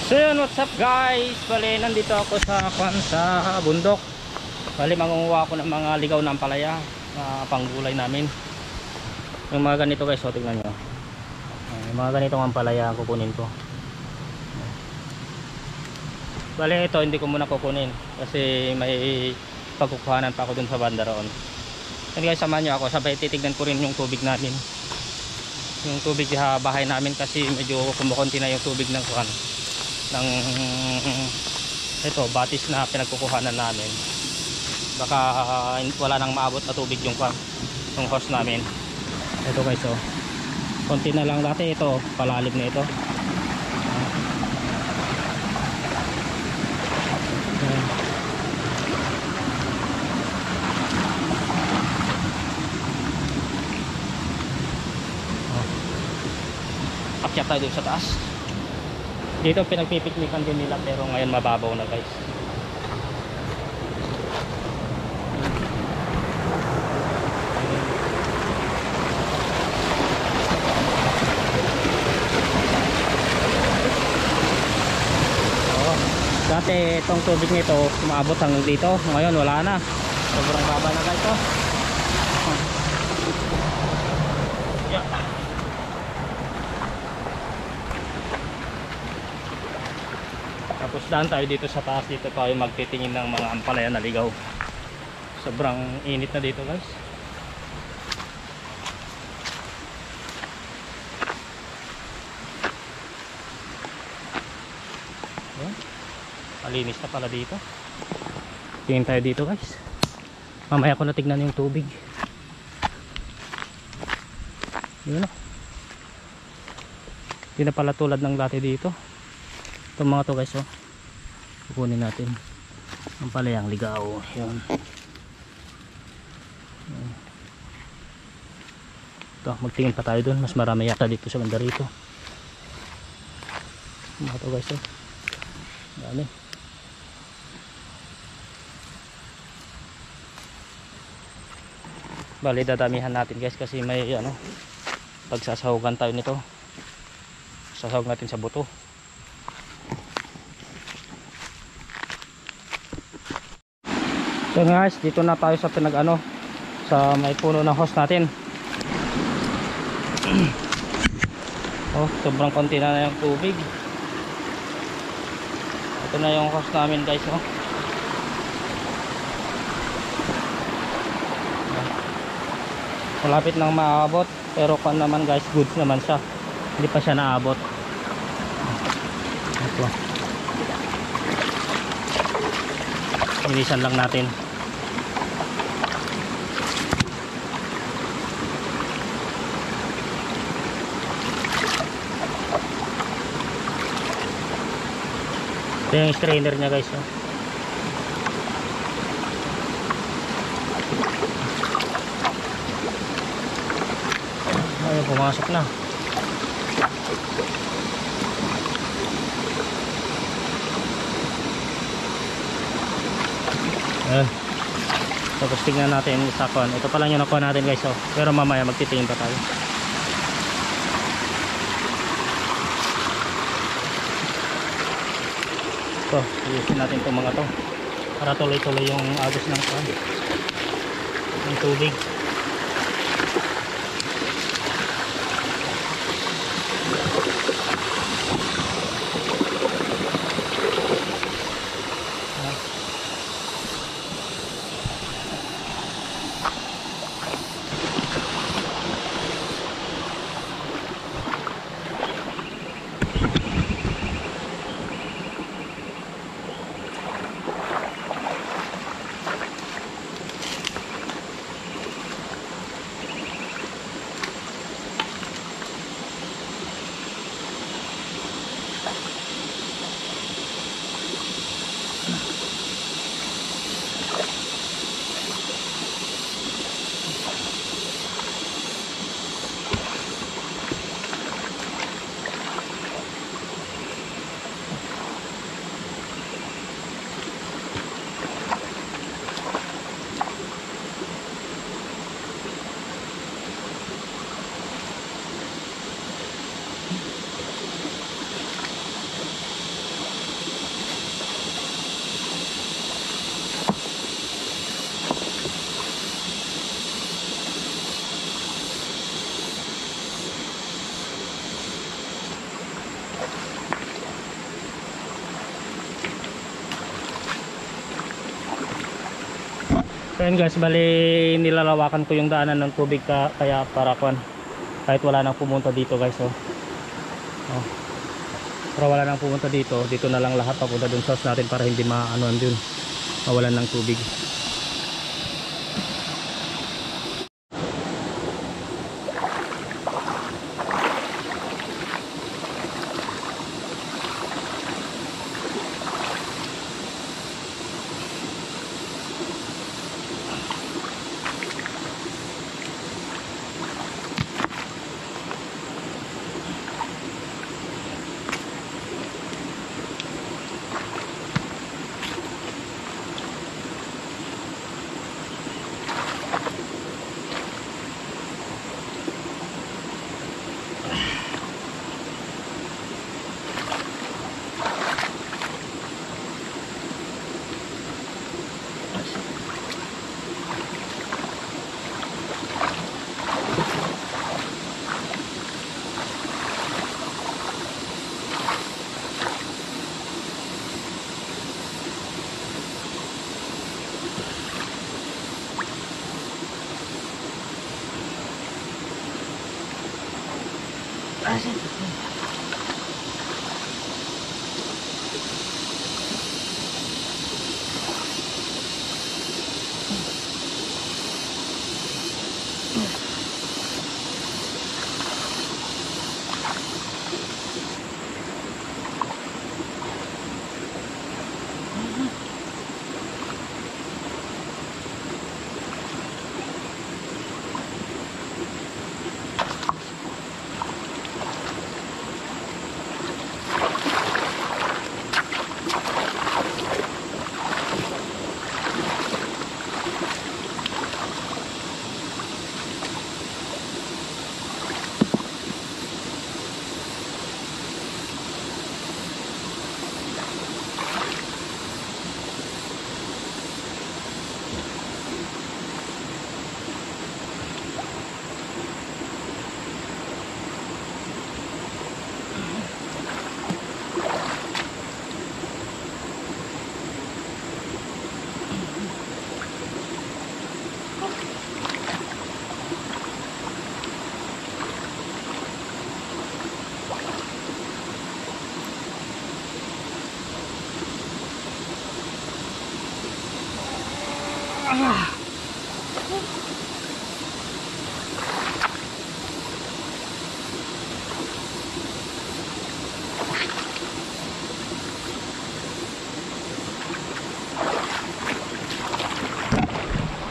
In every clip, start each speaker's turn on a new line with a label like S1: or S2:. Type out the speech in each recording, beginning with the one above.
S1: So yun, what's up guys? Bali, nandito ako sa bundok. Bali, mangunguha ako ng mga ligaw ng palaya na panggulay namin. Yung mga ganito guys, so tingnan nyo. Yung mga ganito ang palaya ang kukunin ko. Bali, ito hindi ko muna kukunin kasi may pagkukuhanan pa ako dun sa banda roon. Hindi guys, samahan nyo ako, sabay titignan ko rin yung tubig namin. Yung tubig sa bahay namin kasi medyo kumukunti na yung tubig ng kuhan. Ng ito batis na pinagkukuhanan namin, baka wala nang maabot na tubig yung hose namin. Ito guys, oh, konti na lang dati, ito palalim na ito. Akyat tayo dito sa taas. Dito pinagpipiknikan din nila pero ngayon mababaw na guys. Dati itong tubig nito umabot hanggang dito, ngayon wala na. Sobrang baba na guys, oh. Yeah. Tapos daan tayo dito sa taas, dito tayo magtitingin ng mga ampalaya na ligaw. Sobrang init na dito guys. Malinis na pala dito. Tingin tayo dito guys. Mamaya ko na tignan yung tubig. Yun o. Hindi na pala tulad ng dati dito. Itong mga to guys, oh, kukunin natin ang palayang ligaw. Yun. Ito, magtingin pa tayo dun, mas marami yata dito sa banda rito. Mga to guys, oh, dami. Bali, dadamihan natin guys kasi may ano, pagsasahugan tayo nito. Sasahog natin sa buto. So guys, dito na tayo sa sa may puno ng hose natin. Oh, sobrang konti na yung tubig. Ito na yung hose namin guys, oh. Malapit nang maabot, pero kung naman guys, goods naman siya. Hindi pa siya naabot. Ito. Inisan lang natin. Ito yung strainer niya guys, oh. Ayun, pumasok na. Ayun. Tapos tingnan natin sa kuan. Ito pa lang yung nakuha natin guys, oh. Pero mamaya magtitingin pa tayo. Ito, iusin natin itong mga to para tuloy-tuloy yung agos ng kuan, ng tubig. Ayan guys, bali nilalawakan ko yung daanan ng tubig kaya para kahit wala nang pumunta dito guys. Oh. Para wala nang pumunta dito na lang lahat papunta dun sa house natin para hindi maanoan dun, mawalan ng tubig.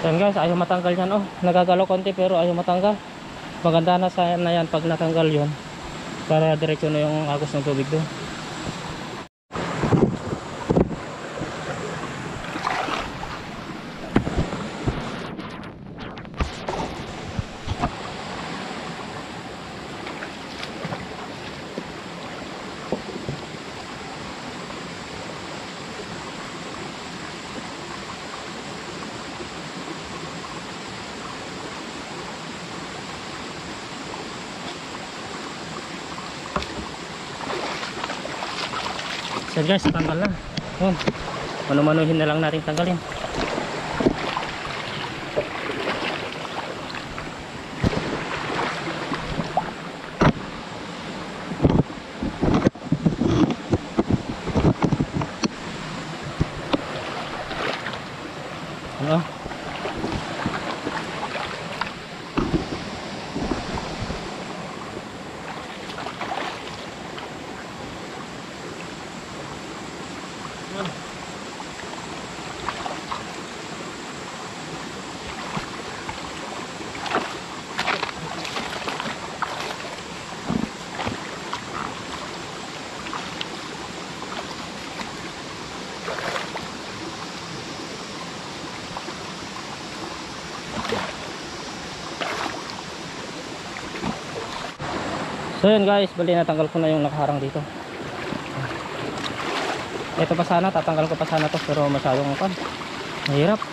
S1: Yan guys, ayaw matanggal yan. Oh, nagagalaw konti pero ayaw matanggal. Maganda na na yan pag natanggal yon, para diretso na yung agos ng tubig doon. So guys, tanggal na. Yun. Mano-manuhin na lang natin tanggalin. Ano? So yun guys, bali natanggal ko na yung nakaharang dito. Ito pa sana, tatanggal ko pa sana to, pero masyadong mahirap.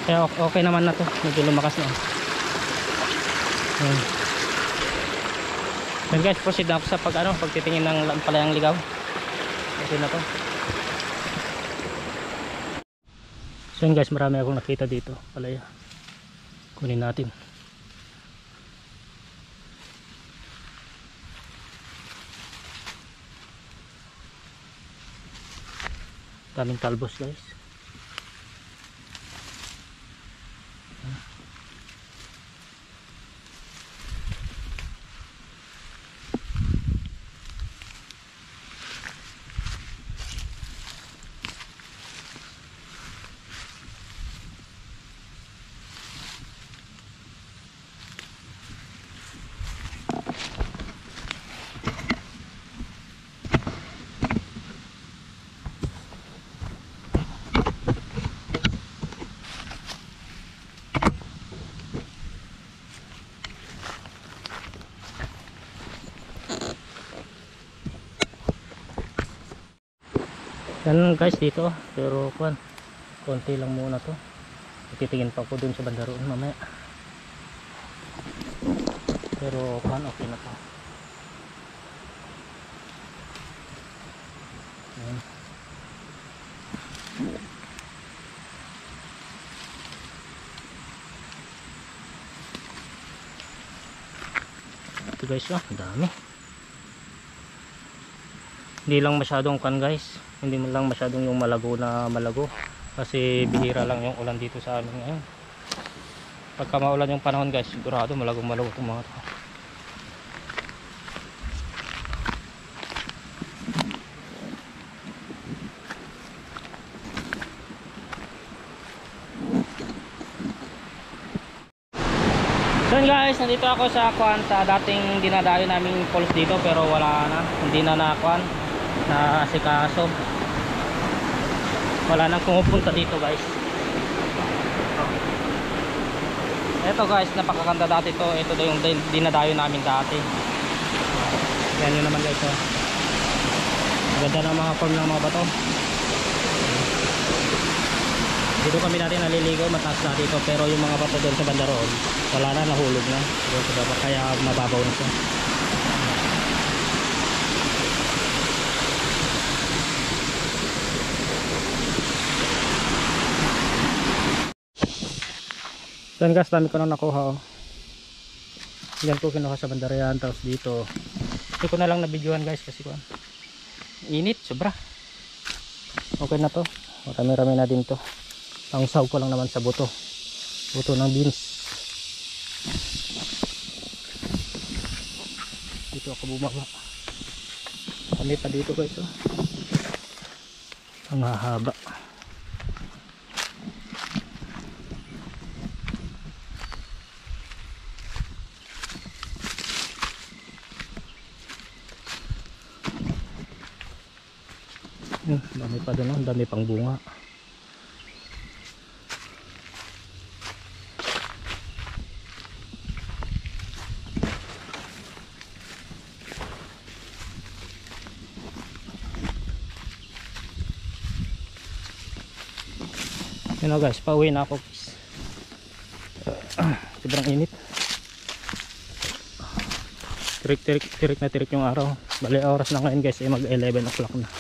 S1: Kaya okay naman na to, medyo lumakas na. Yun guys, proceed na ako sa pagtitingin ng palayang ligaw. Kasi na to. So yun guys, marami akong nakita dito palaya. Kunin natin. Daming talbos guys. Yan guys dito, pero konti lang muna to. Titingin pa ako dun sa banda roon mamaya. Pero okay na to. Yan. Ito guys, ang dami. Hindi lang masyadong guys, hindi mo lang masyadong yung malago kasi bihira lang yung ulan dito sa amin ngayon. Pagka maulan yung panahon guys, sigurado malagong itong mga to. So guys, nandito ako sa dating dinadayo naming falls dito, pero wala na, hindi na na asikaso. Wala nang pumupunta dito guys. Ito guys, napakaganda dati to. Ito daw yung dinadayo namin dati. Yan yun naman guys, oh. Ganda ng mga form ng mga bato. Dito kami natin naliligo, mataas na dito, pero yung mga bato doon sa banda roon, wala na, nahulog na doon sa baba, kaya mababaw na siya. Yan guys, dami ko na nakuha, oh. Yan ko kinuha sa bandarian, tapos dito hindi ko na lang nabidyohan guys kasi init, sobra. Okay na to, marami-rami na din to. Ang saw ko lang naman sa buto ng beans. Dito ako bumaba, kami pa dito guys, oh. Ang hahaba. Dami pa doon, dami pang bunga. Yun o guys, pauwi na ako guys. Sobrang init. Tirik na tirik yung araw. Bali oras na ngayon guys ay mag 11 o'clock na.